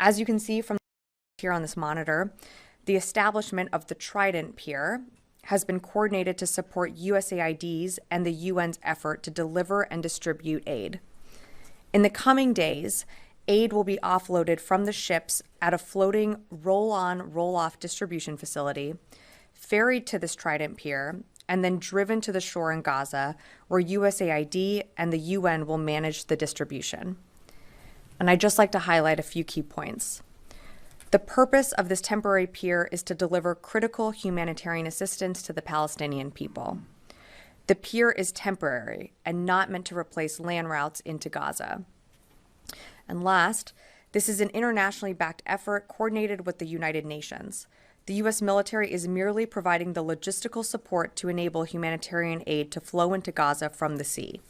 As you can see from here on this monitor, the establishment of the Trident Pier has been coordinated to support USAID's and the UN's effort to deliver and distribute aid. In the coming days, aid will be offloaded from the ships at a floating roll-on, roll-off distribution facility, ferried to this Trident Pier, and then driven to the shore in Gaza, where USAID and the UN will manage the distribution. And I'd just like to highlight a few key points. The purpose of this temporary pier is to deliver critical humanitarian assistance to the Palestinian people. The pier is temporary and not meant to replace land routes into Gaza. And last, this is an internationally backed effort coordinated with the United Nations. The U.S. military is merely providing the logistical support to enable humanitarian aid to flow into Gaza from the sea.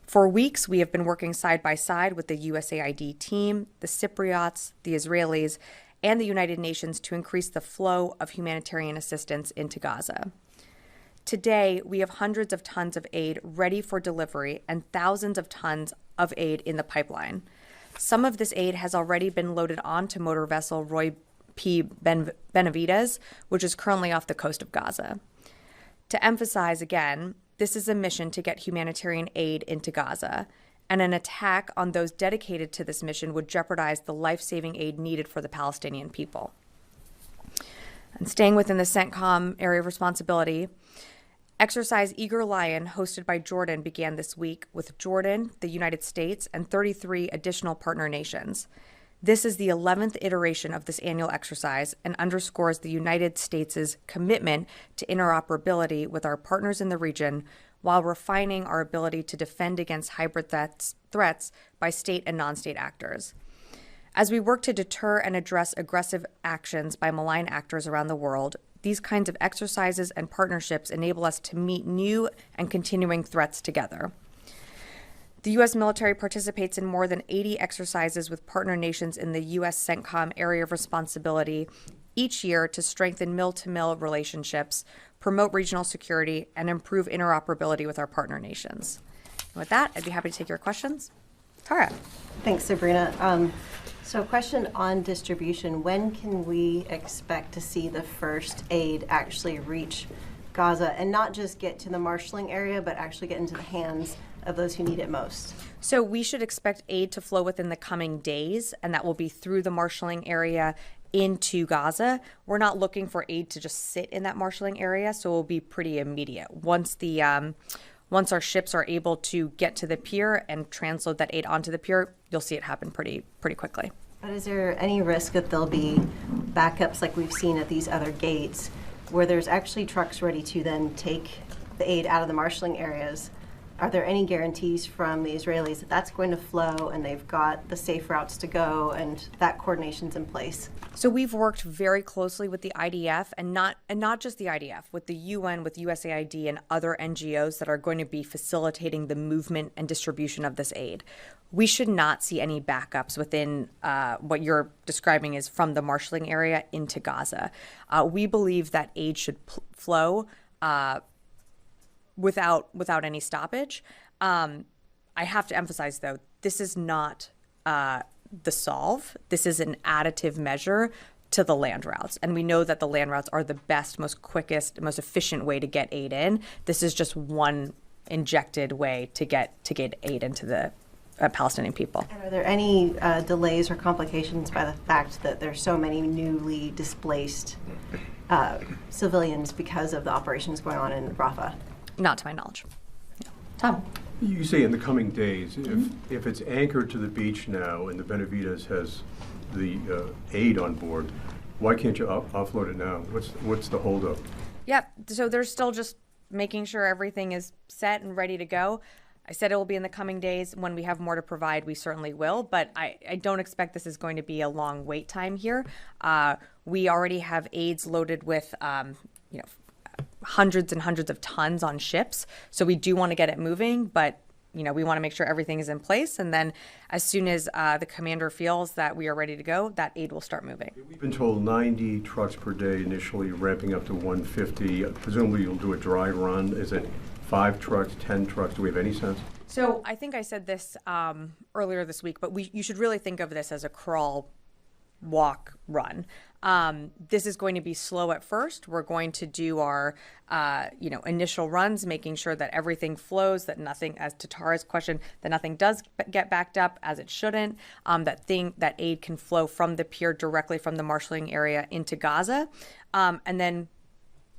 For weeks, we have been working side by side with the USAID team, the Cypriots, the Israelis, and the United Nations to increase the flow of humanitarian assistance into Gaza. Today, we have hundreds of tons of aid ready for delivery and thousands of tons of aid in the pipeline. Some of this aid has already been loaded onto motor vessel Roy P. Benavides, which is currently off the coast of Gaza. To emphasize again, this is a mission to get humanitarian aid into Gaza, and an attack on those dedicated to this mission would jeopardize the life-saving aid needed for the Palestinian people. And staying within the CENTCOM area of responsibility, Exercise Eager Lion, hosted by Jordan, began this week with Jordan, the United States, and 33 additional partner nations. This is the 11th iteration of this annual exercise and underscores the United States' commitment to interoperability with our partners in the region while refining our ability to defend against hybrid threats by state and non-state actors. As we work to deter and address aggressive actions by malign actors around the world, these kinds of exercises and partnerships enable us to meet new and continuing threats together. The U.S. military participates in more than 80 exercises with partner nations in the U.S. CENTCOM area of responsibility each year to strengthen mill-to-mill relationships, promote regional security, and improve interoperability with our partner nations. And with that, I'd be happy to take your questions. Tara. Thanks, Sabrina. So a question on distribution. When can we expect to see the first aid actually reach Gaza and not just get to the marshalling area, but actually get into the hands of those who need it most? So we should expect aid to flow within the coming days, and that will be through the marshalling area into Gaza. We're not looking for aid to just sit in that marshalling area, so it will be pretty immediate. Once our ships are able to get to the pier and transload that aid onto the pier, you'll see it happen pretty quickly. But is there any risk that there'll be backups like we've seen at these other gates where there's actually trucks ready to then take the aid out of the marshalling areas? Are there any guarantees from the Israelis that that's going to flow and they've got the safe routes to go and that coordination's in place? So we've worked very closely with the IDF and not just the IDF, with the UN, with USAID and other NGOs that are going to be facilitating the movement and distribution of this aid. We should not see any backups within what you're describing as from the marshalling area into Gaza. We believe that aid should flow without any stoppage. I have to emphasize, though, this is not the solve. This is an additive measure to the land routes. And we know that the land routes are the best, most quickest, most efficient way to get aid in. This is just one injected way to get aid into the Palestinian people. And are there any delays or complications by the fact that there's so many newly displaced civilians because of the operations going on in Rafah? Not to my knowledge. Yeah. Tom? You say in the coming days, if it's anchored to the beach now and the Benavides has the aid on board, why can't you offload it now? What's the holdup? Yep. So they're still just making sure everything is set and ready to go. I said it will be in the coming days. When we have more to provide, we certainly will. But I don't expect this is going to be a long wait time here. We already have aids loaded with, hundreds and hundreds of tons on ships. So we do want to get it moving, but we want to make sure everything is in place. And then as soon as the commander feels that we are ready to go, that aid will start moving. We've been told 90 trucks per day initially, ramping up to 150. Presumably you'll do a dry run. Is it 5 trucks, 10 trucks? Do we have any sense? So I think I said this earlier this week, but you should really think of this as a crawl, walk, run. This is going to be slow at first. We're going to do our, initial runs, making sure that everything flows, that nothing, as to Tara's question, that nothing does get backed up as it shouldn't, that aid can flow from the pier directly from the marshalling area into Gaza. And then,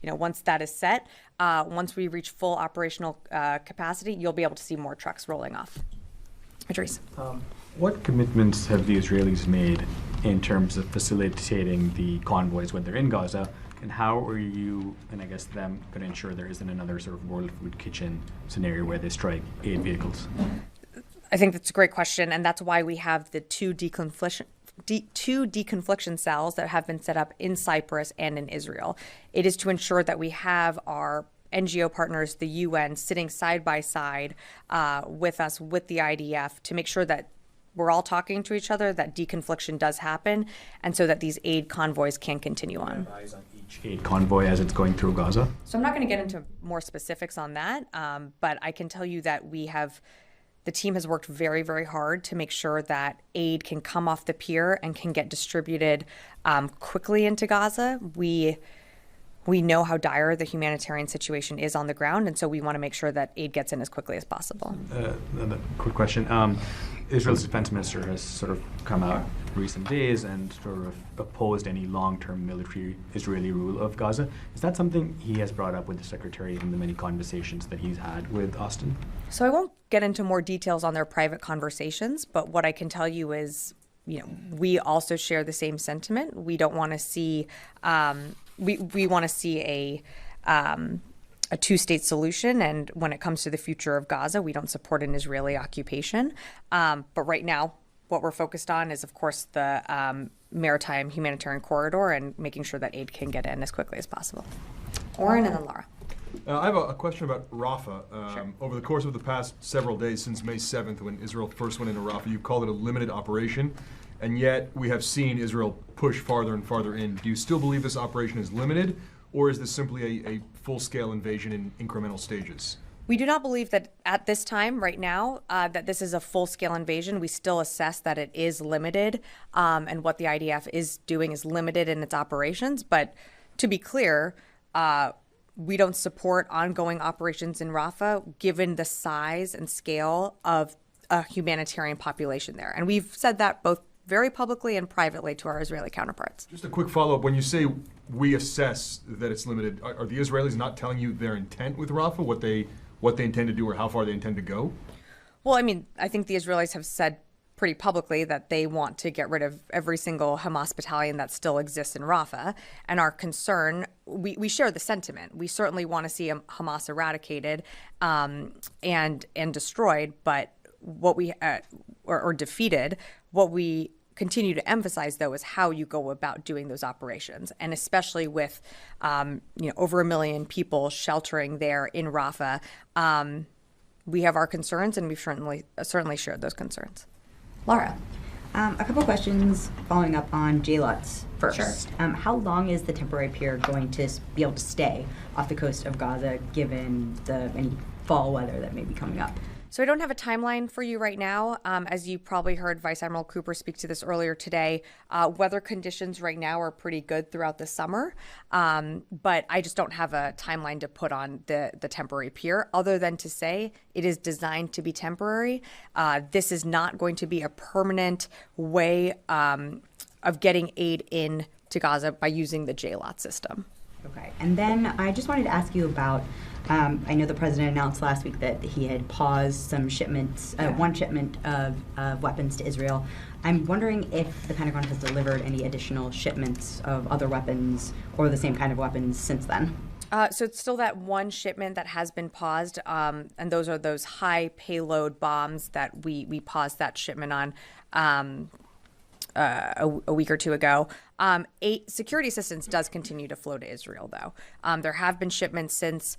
once that is set, once we reach full operational capacity, you'll be able to see more trucks rolling off. Idris. What commitments have the Israelis made in terms of facilitating the convoys when they're in Gaza, and how are you, and I guess them, going to ensure there isn't another sort of World Food Kitchen scenario where they strike aid vehicles? I think that's a great question, and that's why we have the two deconfliction cells that have been set up in Cyprus and in Israel. It is to ensure that we have our NGO partners, the UN, sitting side by side with us, with the IDF, to make sure that we're all talking to each other, that deconfliction does happen, and so that these aid convoys can continue on. Have eyes on each aid convoy as it's going through Gaza? So I'm not going to get into more specifics on that, but I can tell you that the team has worked very, very hard to make sure that aid can come off the pier and can get distributed quickly into Gaza. We know how dire the humanitarian situation is on the ground, and so we want to make sure that aid gets in as quickly as possible. Another quick question. Israel's defense minister has sort of come out recent days and sort of opposed any long-term military Israeli rule of Gaza. Is that something he has brought up with the secretary in the many conversations that he's had with Austin? So I won't get into more details on their private conversations, but what I can tell you is, we also share the same sentiment. We don't want to see, we want to see a two-state solution, and when it comes to the future of Gaza, we don't support an Israeli occupation. But right now, what we're focused on is, of course, the maritime humanitarian corridor and making sure that aid can get in as quickly as possible. Oren and then Laura. I have a question about Rafah. Sure. Over the course of the past several days, since May 7th, when Israel first went into Rafah, you called it a limited operation, and yet we have seen Israel push farther and farther in. Do you still believe this operation is limited, or is this simply a full-scale invasion in incremental stages? We do not believe that at this time, right now, that this is a full-scale invasion. We still assess that it is limited, and what the IDF is doing is limited in its operations. But to be clear, we don't support ongoing operations in Rafah, given the size and scale of a humanitarian population there. And we've said that both very publicly and privately to our Israeli counterparts. Just a quick follow-up. When you say we assess that it's limited, are the Israelis not telling you their intent with Rafah, what they intend to do or how far they intend to go? Well, I mean, I think the Israelis have said pretty publicly that they want to get rid of every single Hamas battalion that still exists in Rafah. And our concern, we share the sentiment. We certainly want to see Hamas eradicated and destroyed, but what we or defeated. What we continue to emphasize, though, is how you go about doing those operations, and especially with over 1 million people sheltering there in Rafah. We have our concerns, and we've certainly shared those concerns. Laura. A couple questions following up on JLOTS first. Sure. How long is the temporary pier going to be able to stay off the coast of Gaza, given any fall weather that may be coming up? So I don't have a timeline for you right now. As you probably heard Vice Admiral Cooper speak to this earlier today, weather conditions right now are pretty good throughout the summer, but I just don't have a timeline to put on the temporary pier, other than to say it is designed to be temporary. This is not going to be a permanent way of getting aid in to Gaza by using the JLOT system. Okay, and then I just wanted to ask you about, I know the president announced last week that he had paused some shipments, one shipment of weapons to Israel. I'm wondering if the Pentagon has delivered any additional shipments of other weapons or the same kind of weapons since then. So it's still that one shipment that has been paused, and those are those high payload bombs that we paused that shipment on a week or two ago. Security assistance does continue to flow to Israel, though. There have been shipments since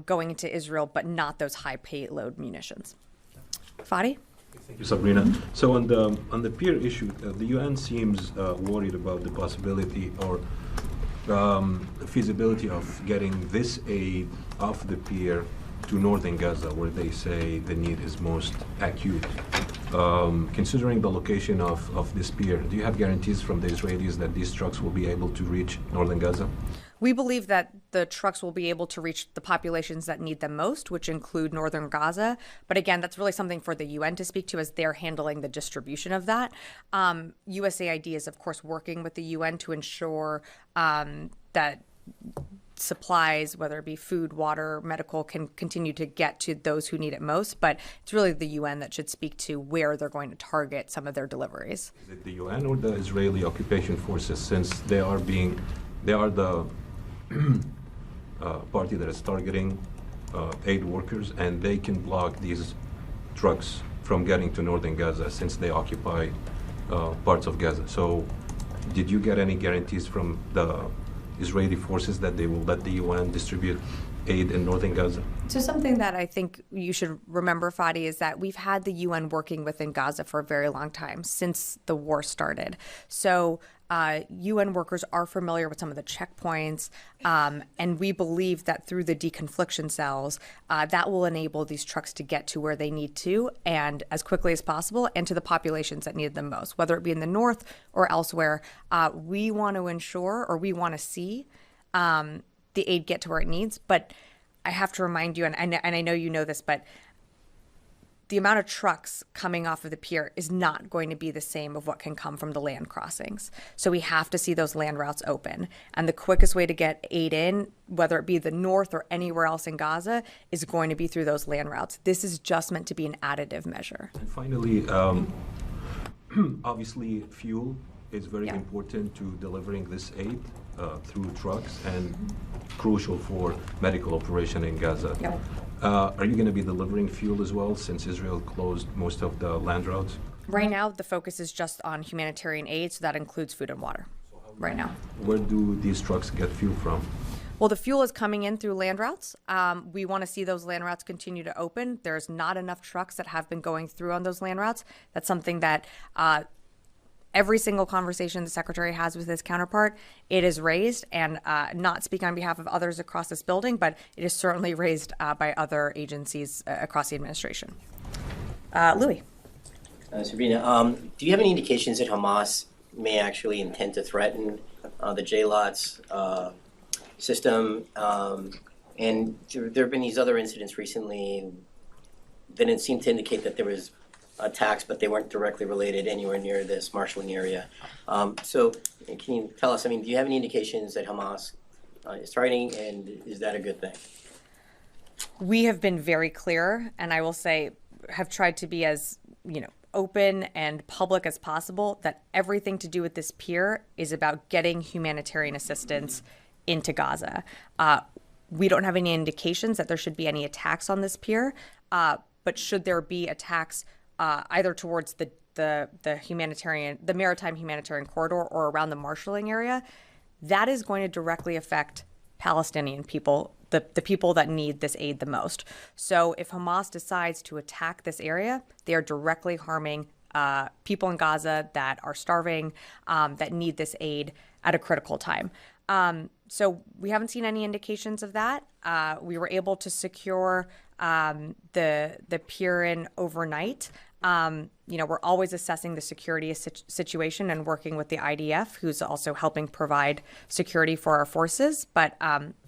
going into Israel, but not those high payload munitions. Fadi? Thank you, Sabrina. So on the pier issue, the UN seems worried about the possibility or feasibility of getting this aid off the pier to northern Gaza, where they say the need is most acute. considering the location of this pier, do you have guarantees from the Israelis that these trucks will be able to reach northern Gaza? We believe that the trucks will be able to reach the populations that need them most, which include northern Gaza. But again, that's really something for the UN to speak to as they're handling the distribution of that. USAID is, of course, working with the UN to ensure that supplies, whether it be food, water, medical, can continue to get to those who need it most. But it's really the UN that should speak to where they're going to target some of their deliveries. Is it the UN or the Israeli occupation forces, since they are the party that is targeting aid workers, and they can block these trucks from getting to northern Gaza since they occupy parts of Gaza. So did you get any guarantees from the Israeli forces that they will let the UN distribute aid in northern Gaza? So something that I think you should remember, Fadi, is that we've had the UN working within Gaza for a very long time, since the war started. So UN workers are familiar with some of the checkpoints, and we believe that through the deconfliction cells, that will enable these trucks to get to where they need to and as quickly as possible, and to the populations that need them most, whether it be in the north or elsewhere. We want to ensure, or we want to see the aid get to where it needs. But I have to remind you, and I know you know this, but the amount of trucks coming off of the pier is not going to be the same of what can come from the land crossings. So we have to see those land routes open. And the quickest way to get aid in, whether it be the north or anywhere else in Gaza, is going to be through those land routes. This is just meant to be an additive measure. And finally, obviously fuel is very important to delivering this aid through trucks, and crucial for medical operation in Gaza. Yep. Are you going to be delivering fuel as well, since Israel closed most of the land routes? Right now, the focus is just on humanitarian aid, so that includes food and water right now. Where do these trucks get fuel from? Well, the fuel is coming in through land routes. We want to see those land routes continue to open. There's not enough trucks that have been going through on those land routes. That's something that every single conversation the secretary has with his counterpart, it is raised, and not speak on behalf of others across this building, but it is certainly raised by other agencies across the administration. Louis. Sabrina, do you have any indications that Hamas may actually intend to threaten the JLOTS system? And there have been these other incidents recently that didn't seem to indicate that there was attacks, but they weren't directly related anywhere near this marshalling area. So can you tell us, do you have any indications that Hamas is threatening, and is that a good thing? We have been very clear, and I will say have tried to be as, open and public as possible, that everything to do with this pier is about getting humanitarian assistance into Gaza. We don't have any indications that there should be any attacks on this pier, but should there be attacks either towards the maritime humanitarian corridor or around the marshalling area, that is going to directly affect Palestinian people, the people that need this aid the most. So if Hamas decides to attack this area, they are directly harming people in Gaza that are starving, that need this aid at a critical time. So we haven't seen any indications of that. We were able to secure the pier in overnight. We're always assessing the security situation and working with the IDF, who's also helping provide security for our forces. But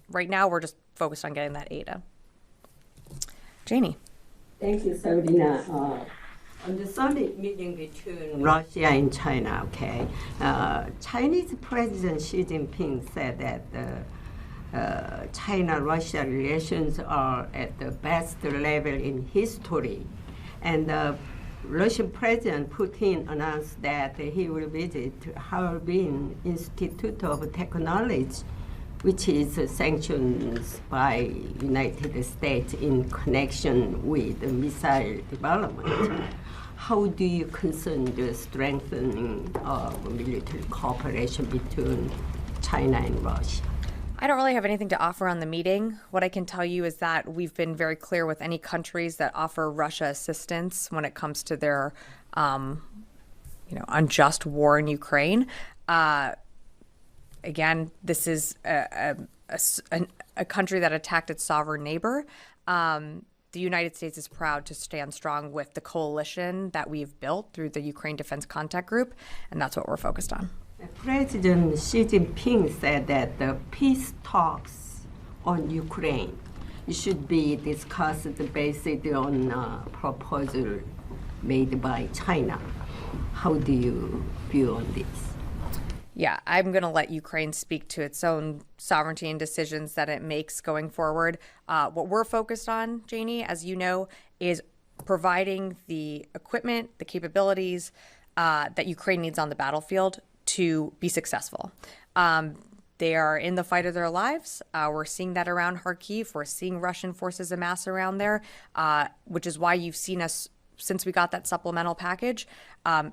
right now, we're just focused on getting that aid in. Janie. Thank you, Sabrina. On the summit meeting between Russia and China, Chinese President Xi Jinping said that China-Russia relations are at the best level in history. And the Russian President Putin announced that he will visit Harbin Institute of Technology, which is sanctioned by United States in connection with missile development. How do you concern the strengthening of military cooperation between China and Russia? I don't really have anything to offer on the meeting. What I can tell you is that we've been very clear with any countries that offer Russia assistance when it comes to their, unjust war in Ukraine. Again, this is a country that attacked its sovereign neighbor. the United States is proud to stand strong with the coalition that we've built through the Ukraine Defense Contact Group, and that's what we're focused on. President Xi Jinping said that the peace talks on Ukraine should be discussed based on a proposal made by China. How do you view on this? Yeah, I'm going to let Ukraine speak to its own sovereignty and decisions that it makes going forward. What we're focused on, Janie, as you know, is providing the equipment, the capabilities that Ukraine needs on the battlefield to be successful. They are in the fight of their lives. We're seeing that around Kharkiv. We're seeing Russian forces amass around there, which is why you've seen us, since we got that supplemental package,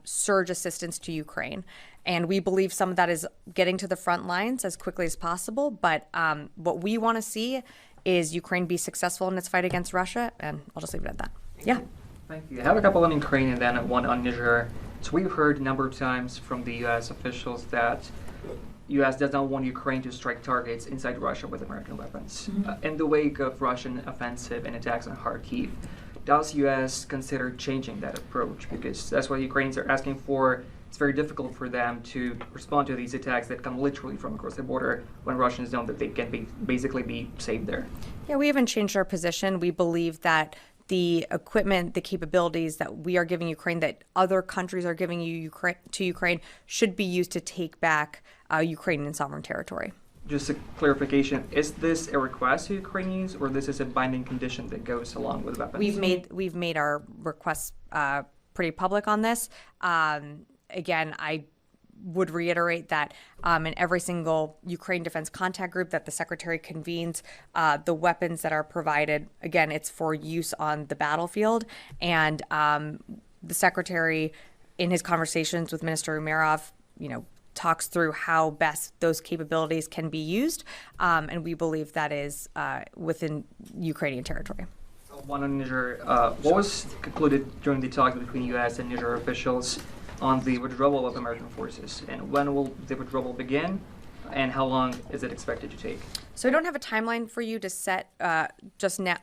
surge assistance to Ukraine. And we believe some of that is getting to the front lines as quickly as possible. But what we want to see is Ukraine be successful in its fight against Russia. And I'll just leave it at that. Yeah. Thank you. I have a couple on Ukraine and then one on Niger. So we've heard a number of times from the U.S. officials that U.S. does not want Ukraine to strike targets inside Russia with American weapons. In the wake of Russian offensive and attacks on Kharkiv, does U.S. consider changing that approach? Because that's what Ukrainians are asking for. It's very difficult for them to respond to these attacks that come literally from across the border when Russians know that they can basically be saved there. Yeah, we haven't changed our position. We believe that the equipment, the capabilities that we are giving Ukraine, that other countries are giving to Ukraine, should be used to take back Ukrainian sovereign territory. Just a clarification, is this a request to Ukrainians or this is a binding condition that goes along with weapons? We've made our requests pretty public on this. Again, I would reiterate that in every single Ukraine Defense Contact Group that the Secretary convenes, the weapons that are provided, again, it's for use on the battlefield. And the Secretary, in his conversations with Minister Umerov, talks through how best those capabilities can be used. And we believe that is within Ukrainian territory. One on Niger. What was concluded during the talks between U.S. and Niger officials on the withdrawal of American forces, and when will the withdrawal begin, and how long is it expected to take? So I don't have a timeline for you to set just now,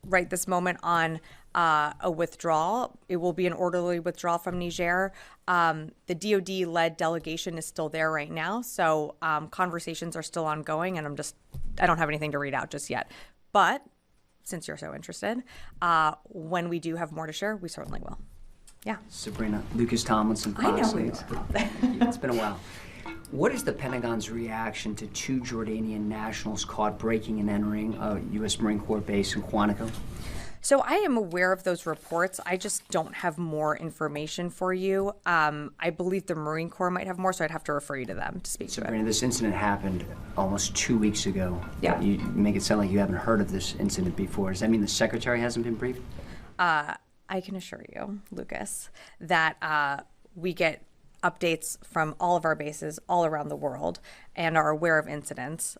right this moment, on a withdrawal. It will be an orderly withdrawal from Niger. The DoD-led delegation is still there right now, so conversations are still ongoing, and I don't have anything to read out just yet. But since you're so interested, when we do have more to share, we certainly will. Yeah. Sabrina, Lucas Tomlinson, Fox News. It's been a while. What is the Pentagon's reaction to 2 Jordanian nationals caught breaking and entering a U.S. Marine Corps base in Quantico? So I am aware of those reports. I just don't have more information for you. I believe the Marine Corps might have more, so I'd have to refer you to them to speak to it. Sabrina, this incident happened almost 2 weeks ago. Yeah. You make it sound like you haven't heard of this incident before. Does that mean the Secretary hasn't been briefed? I can assure you, Lucas, that we get updates from all of our bases all around the world and are aware of incidents.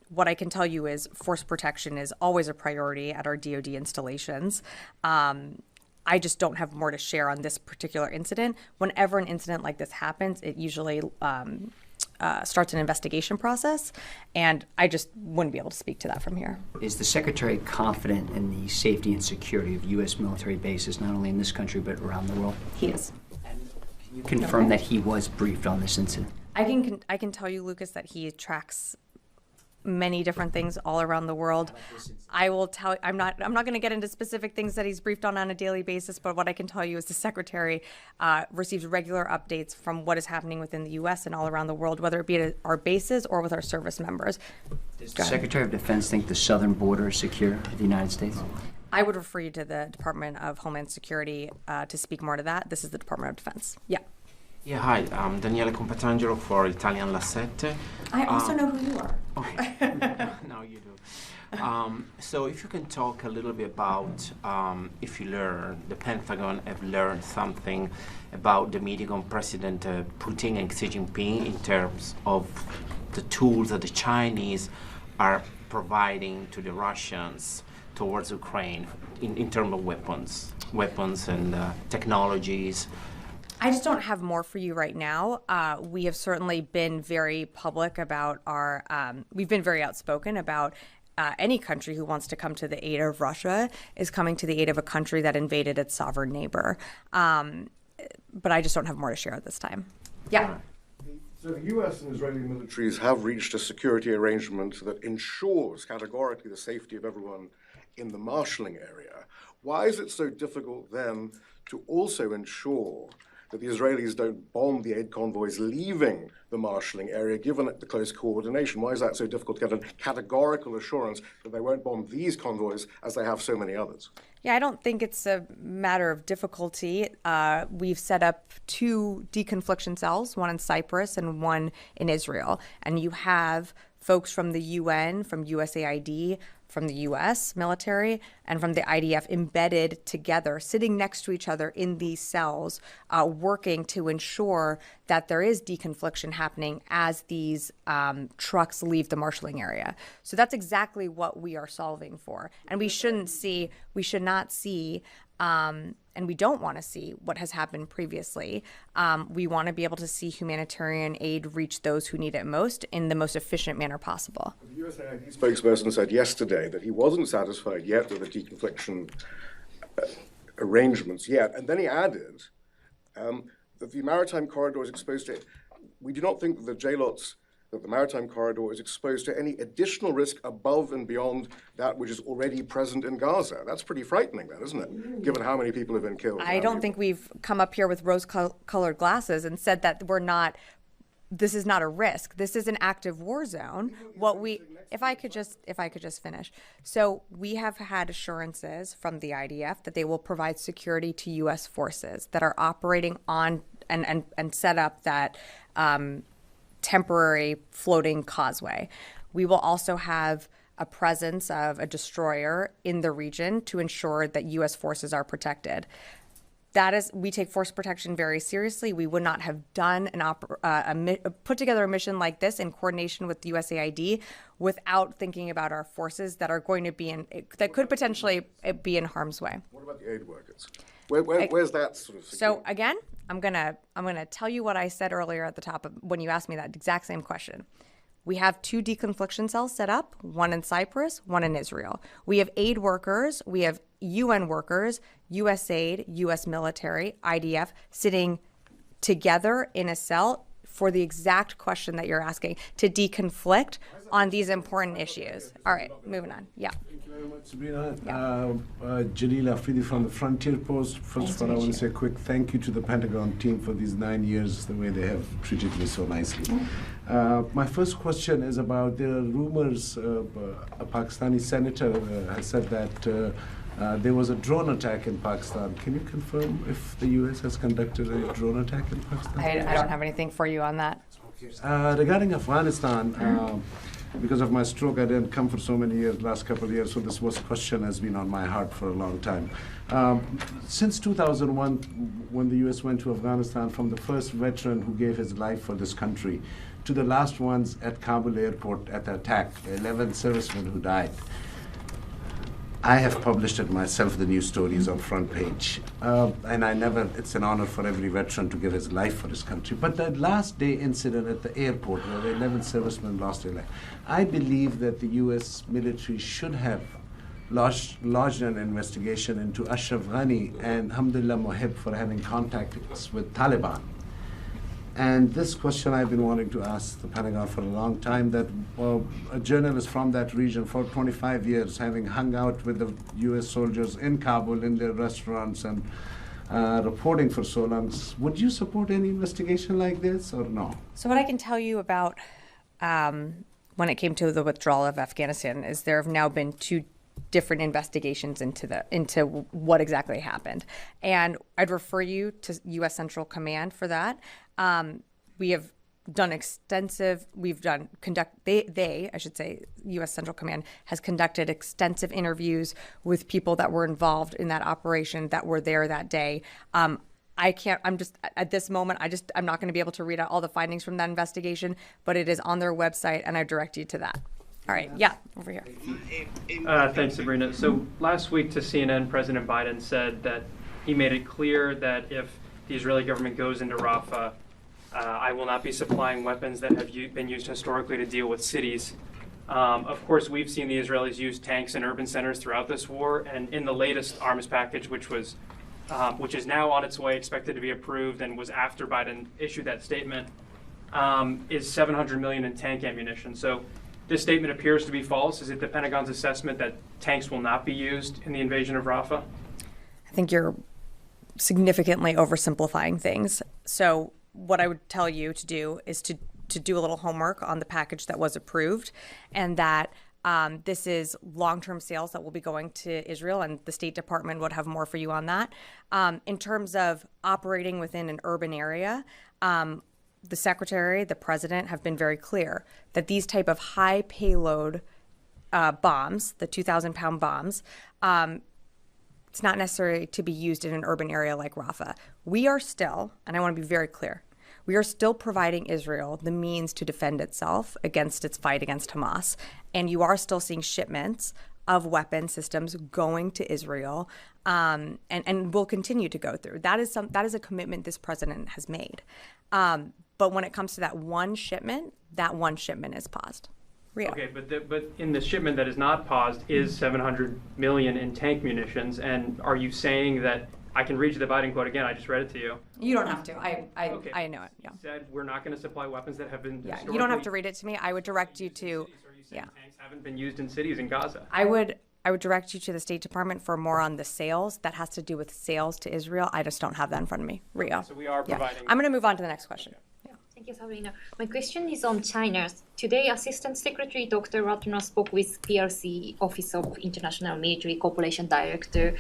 What I can tell you is force protection is always a priority at our DoD installations. I just don't have more to share on this particular incident. Whenever an incident like this happens, it usually starts an investigation process, and I just wouldn't be able to speak to that from here. Is the Secretary confident in the safety and security of U.S. military bases, not only in this country but around the world? He is. And can you confirm that he was briefed on this incident? I can tell you, Lucas, that he tracks many different things all around the world. I will tell you, I'm not going to get into specific things that he's briefed on a daily basis, but what I can tell you is the Secretary receives regular updates from what is happening within the U.S. and all around the world, whether it be at our bases or with our service members. Does the Secretary of Defense think the southern border is secure of the United States? I would refer you to the Department of Homeland Security to speak more to that. This is the Department of Defense. Yeah. Yeah, hi, I'm Daniele Compatangelo for Italian La Sette. I also know who you are. Okay, now you do. So if you can talk a little bit about if you learn, the Pentagon have learned something about the meeting on President Putin and Xi Jinping in terms of the tools that the Chinese are providing to the Russians towards Ukraine in terms of weapons and technologies. I just don't have more for you right now. We have certainly been very public about we've been very outspoken about any country who wants to come to the aid of Russia is coming to the aid of a country that invaded its sovereign neighbor. But I just don't have more to share at this time. Yeah. So the U.S. and Israeli militaries have reached a security arrangement that ensures categorically the safety of everyone in the marshalling area. Why is it so difficult then to also ensure that the Israelis don't bomb the aid convoys leaving the marshalling area, given the close coordination? Why is that so difficult to get a categorical assurance that they won't bomb these convoys as they have so many others? Yeah, I don't think it's a matter of difficulty. We've set up 2 deconfliction cells, one in Cyprus and one in Israel. And you have folks from the UN, from USAID, from the US military, and from the IDF embedded together, sitting next to each other in these cells, working to ensure that there is deconfliction happening as these trucks leave the marshalling area. So that's exactly what we are solving for. And we should not see, and we don't want to see what has happened previously. We want to be able to see humanitarian aid reach those who need it most in the most efficient manner possible. The USAID spokesperson said yesterday that he wasn't satisfied yet with the deconfliction arrangements yet. And then he added that the maritime corridor is exposed to, we do not think that the maritime corridor is exposed to any additional risk above and beyond that which is already present in Gaza. That's pretty frightening then, isn't it, given how many people have been killed? I don't think we've come up here with rose-colored glasses and said that this is not a risk. This is an active war zone. If I could just finish. So we have had assurances from the IDF that they will provide security to U.S. forces that are operating on and set up that temporary floating causeway. We will also have a presence of a destroyer in the region to ensure that U.S. forces are protected. We take force protection very seriously. We would not have done put together a mission like this in coordination with the USAID without thinking about our forces that are going to that could potentially be in harm's way. What about the aid workers? Where's that sort of security? So again, I'm gonna tell you what I said earlier at the top of when you asked me that exact same question. We have 2 deconfliction cells set up, one in Cyprus, one in Israel. We have aid workers, we have UN workers, USAID, US military, IDF, sitting together in a cell for the exact question that you're asking, to deconflict on these important issues. All right, moving on. Yeah. Thank you very much, Sabrina. Jalil Afridi from the Frontier Post. First of all, I want to say a quick thank you to the Pentagon team for these 9 years, the way they have treated me so nicely. My first question is about, there are rumors, a Pakistani senator has said that there was a drone attack in Pakistan. Can you confirm if the U.S. has conducted a drone attack in Pakistan? I don't have anything for you on that. Regarding Afghanistan, because of my stroke, I didn't come for so many years, last couple of years, so this question has been on my heart for a long time. Since 2001, when the U.S. went to Afghanistan, from the first veteran who gave his life for this country to the last ones at Kabul airport at the attack, 11 servicemen who died, I have published it myself, the news stories on front page. And it's an honor for every veteran to give his life for his country. But that last day incident at the airport where the 11 servicemen lost their life, I believe that the U.S. military should have lodged an investigation into Ashraf Ghani and Hamdullah Mohib for having contacts with Taliban. And this question I've been wanting to ask the Pentagon for a long time, that a journalist from that region for 25 years, having hung out with the U.S. soldiers in Kabul, in their restaurants, and reporting for so long, would you support any investigation like this or no? So what I can tell you about when it came to the withdrawal of Afghanistan is there have now been 2 different investigations into what exactly happened. And I'd refer you to U.S. Central Command for that. We have done U.S. Central Command has conducted extensive interviews with people that were involved in that operation that were there that day. At this moment, I'm not going to be able to read out all the findings from that investigation, but it is on their website, and I direct you to that. All right, yeah, over here. Thanks, Sabrina. So last week to CNN, President Biden said that he made it clear that if the Israeli government goes into Rafah, I will not be supplying weapons that have been used historically to deal with cities Of course, we've seen the Israelis use tanks in urban centers throughout this war, and in the latest arms package, which is now on its way, expected to be approved, and was after Biden issued that statement, is $700 million in tank ammunition. So this statement appears to be false. Is it the Pentagon's assessment that tanks will not be used in the invasion of Rafah? I think you're significantly oversimplifying things. So what I would tell you to do is to do a little homework on the package that was approved, and that this is long-term sales that will be going to Israel, and the State Department would have more for you on that. In terms of operating within an urban area, the Secretary, the President have been very clear that these type of high payload bombs, the 2,000-pound bombs, it's not necessary to be used in an urban area like Rafah. We are still, and I want to be very clear, we are still providing Israel the means to defend itself against its fight against Hamas. And you are still seeing shipments of weapon systems going to Israel, and will continue to go through. That is a commitment this president has made. But when it comes to that one shipment is paused. Rio. Okay, but in the shipment that is not paused is $700 million in tank munitions, and are you saying that? I can read you the Biden quote again. I just read it to you. You don't have to. Okay. I know it. Yeah. He said we're not going to supply weapons that have been. Yeah. You don't have to read it to me. I would direct you to. Yeah. Tanks haven't been used in cities in Gaza. I would direct you to the State Department for more on the sales. That has to do with sales to Israel. I just don't have that in front of me. Rio. So we are providing. I'm going to move on to the next question. Thank you, Sabrina. My question is on China. Today, Assistant Secretary Dr. Ratner spoke with PRC, Office of International Military Cooperation Director.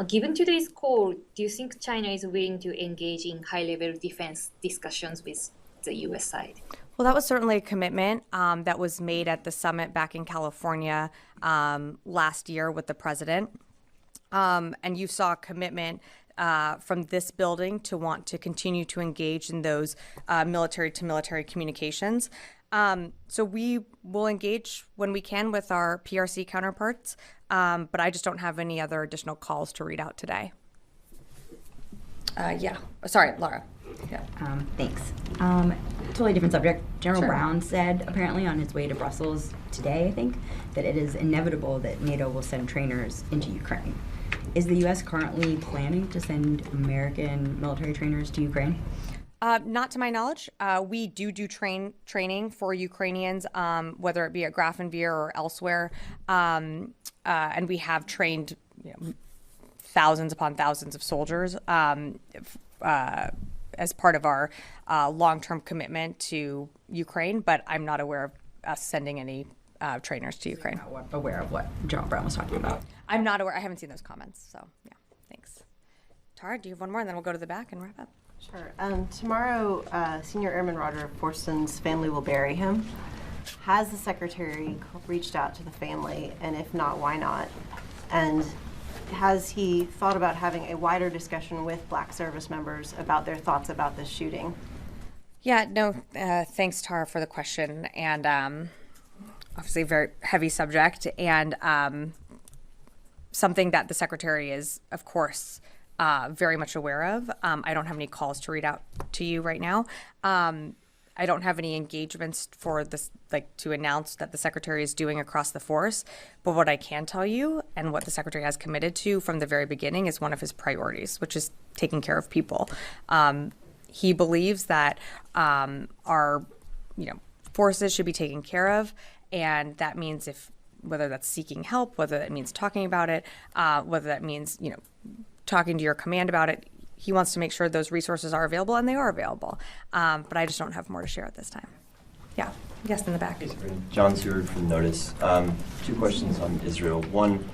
Given today's call, do you think China is willing to engage in high-level defense discussions with the U.S. side? Well, that was certainly a commitment that was made at the summit back in California last year with the president. And you saw a commitment from this building to want to continue to engage in those military-to-military communications. So we will engage when we can with our PRC counterparts, but I just don't have any other additional calls to read out today. Sorry, Laura. Yeah. Thanks. Totally different subject. General Brown said, apparently on his way to Brussels today, I think, that it is inevitable that NATO will send trainers into Ukraine. Is the U.S. currently planning to send American military trainers to Ukraine? Not to my knowledge. We do training for Ukrainians, whether it be at Grafenwehr or elsewhere, and we have trained thousands upon thousands of soldiers as part of our long-term commitment to Ukraine, but I'm not aware of us sending any trainers to Ukraine. Not aware of what General Brown was talking about. I'm not aware. I haven't seen those comments, so yeah, thanks. Tara, do you have one more, and then we'll go to the back and wrap up? Sure. Tomorrow, Senior Airman Roger Forston's family will bury him. Has the Secretary reached out to the family, and if not, why not? And has he thought about having a wider discussion with Black service members about their thoughts about this shooting? Yeah, no, thanks, Tara, for the question. And obviously a very heavy subject, and something that the Secretary is, of course, very much aware of. I don't have any calls to read out to you right now. I don't have any engagements for this, to announce that the Secretary is doing across the force. But what I can tell you, and what the Secretary has committed to from the very beginning, is one of his priorities, which is taking care of people. He believes that our, forces should be taken care of, and that means whether that's seeking help, whether that means talking about it, whether that means talking to your command about it. He wants to make sure those resources are available, and they are available. But I just don't have more to share at this time. Yeah. Yes, in the back. Hey, John Seward from Notice. 2 questions on Israel. One,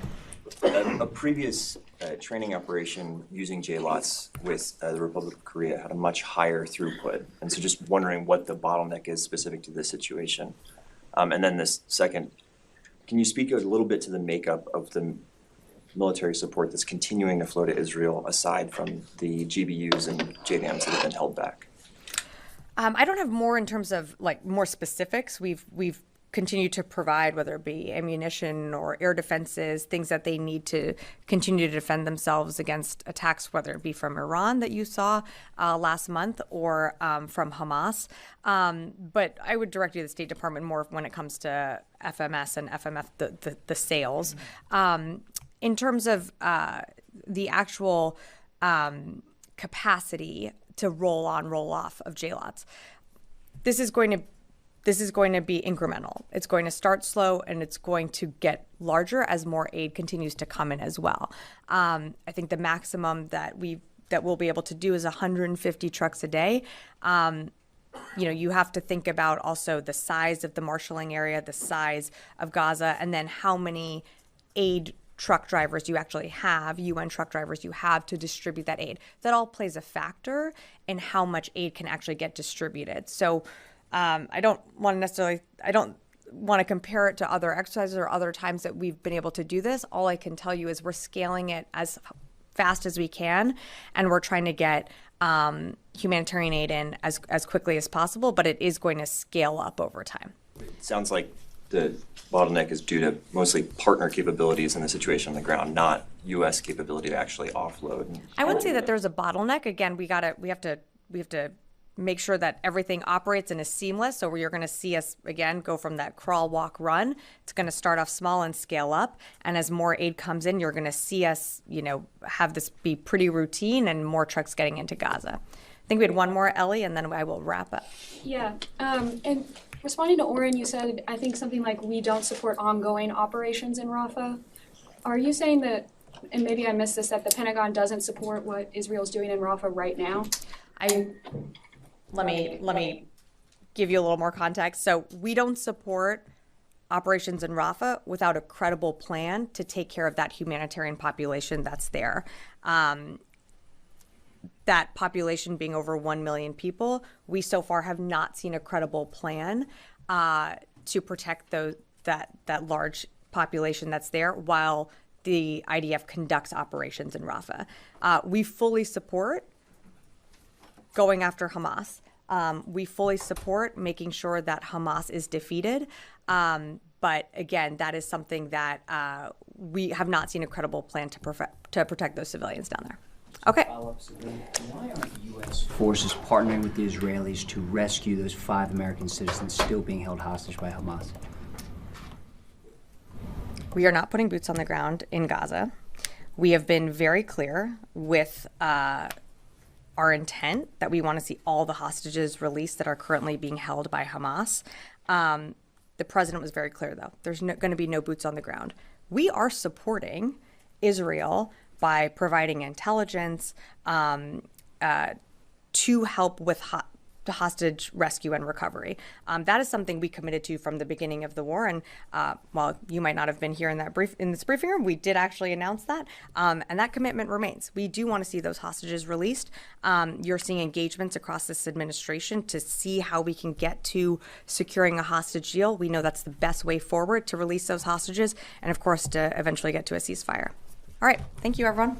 a previous training operation using JLOTs with the Republic of Korea had a much higher throughput. And so just wondering what the bottleneck is specific to this situation. And then this second, can you speak a little bit to the makeup of the military support that's continuing to flow to Israel aside from the GBUs and JDAMs that have been held back? I don't have more in terms of more specifics. We've continue to provide, whether it be ammunition or air defenses, things that they need to continue to defend themselves against attacks, whether it be from Iran that you saw last month or from Hamas. But I would direct you to the State Department more when it comes to FMS and FMF, the sales. In terms of the actual capacity to roll on, roll off of JLOTs, this is going to be incremental. It's going to start slow and it's going to get larger as more aid continues to come in as well. I think the maximum that we'll be able to do is 150 trucks a day. You have to think about also the size of the marshalling area, the size of Gaza, and then how many aid truck drivers you actually have, UN truck drivers you have to distribute that aid. That all plays a factor in how much aid can actually get distributed. So I don't want to compare it to other exercises or other times that we've been able to do this. All I can tell you is we're scaling it as fast as we can, and we're trying to get humanitarian aid in as quickly as possible, but it is going to scale up over time. It sounds like the bottleneck is due to mostly partner capabilities in the situation on the ground, not U.S. capability to actually offload. I wouldn't say that there's a bottleneck. Again, we have to make sure that everything operates and is seamless. So you're going to see us again go from that crawl, walk, run. It's going to start off small and scale up. And as more aid comes in, you're going to see us, have this be pretty routine and more trucks getting into Gaza. I think we had one more, Ellie, and then I will wrap up. Yeah, and responding to Oren, you said, I think something like, we don't support ongoing operations in Rafah. Are you saying that, and maybe I missed this, that the Pentagon doesn't support what Israel's doing in Rafah right now? Let me give you a little more context. So we don't support operations in Rafah without a credible plan to take care of that humanitarian population that's there. That population being over 1 million people, we so far have not seen a credible plan to protect that large population that's there while the IDF conducts operations in Rafah. We fully support going after Hamas. We fully support making sure that Hamas is defeated. But again, that is something that we have not seen a credible plan to protect those civilians down there. Okay. Why aren't U.S. forces partnering with the Israelis to rescue those 5 American citizens still being held hostage by Hamas? We are not putting boots on the ground in Gaza. We have been very clear with our intent that we want to see all the hostages released that are currently being held by Hamas. The president was very clear, though. There's going to be no boots on the ground. We are supporting Israel by providing intelligence to help with hostage rescue and recovery. That is something we committed to from the beginning of the war. And while you might not have been here in this briefing room, we did actually announce that. And that commitment remains. We do want to see those hostages released. You're seeing engagements across this administration to see how we can get to securing a hostage deal. We know that's the best way forward to release those hostages and, of course, to eventually get to a ceasefire. All right. Thank you, everyone.